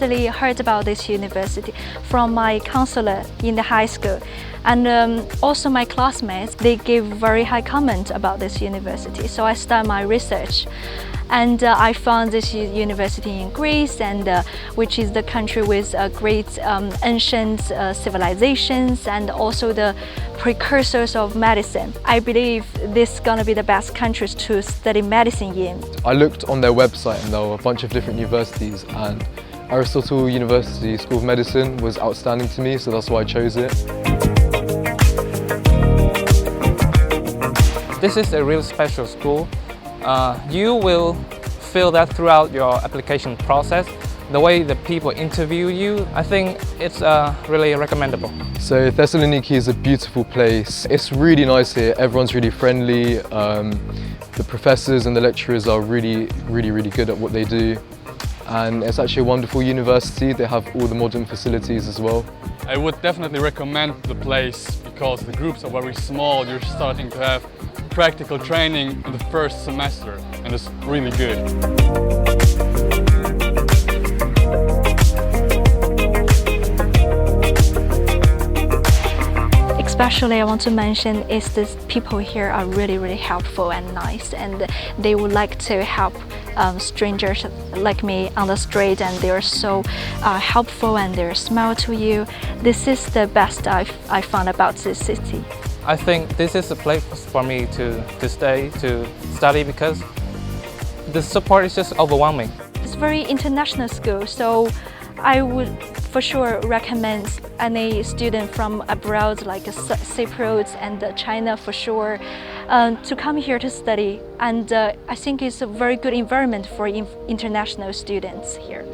previously heard about this university from my counselor in the high school. And also my classmates, they gave very high comment about this university. So I started my research. And I found this university in Greece, and which is the country with great ancient civilizations and also the precursors of medicine. I believe this is going to be the best countries to study medicine in. I looked on their website and there were a bunch of different universities, and Aristotle School of Medicine was outstanding to me, so that's why I chose it. This is a real special school. You will feel that throughout your application process. The way the people interview you, I think it's really recommendable. So Thessaloniki is a beautiful place. It's really nice here. Everyone's really friendly. The professors and the lecturers are really good at what they do. And it's actually a wonderful university. They have all the modern facilities as well. I would definitely recommend the place because the groups are very small. You're starting to have practical training in the first semester, and it's really good. Especially I want to mention is the people here are really helpful and nice, and they would like to help strangers like me on the street, and they're so helpful and they smile to you. This is the best I found about this city. I think this is a place for me to stay, to study, because the support is just overwhelming. It's a very international school, so I would for sure recommend any student from abroad like Cyprus and China for sure to come here to study, and I think it's a very good environment for international students here.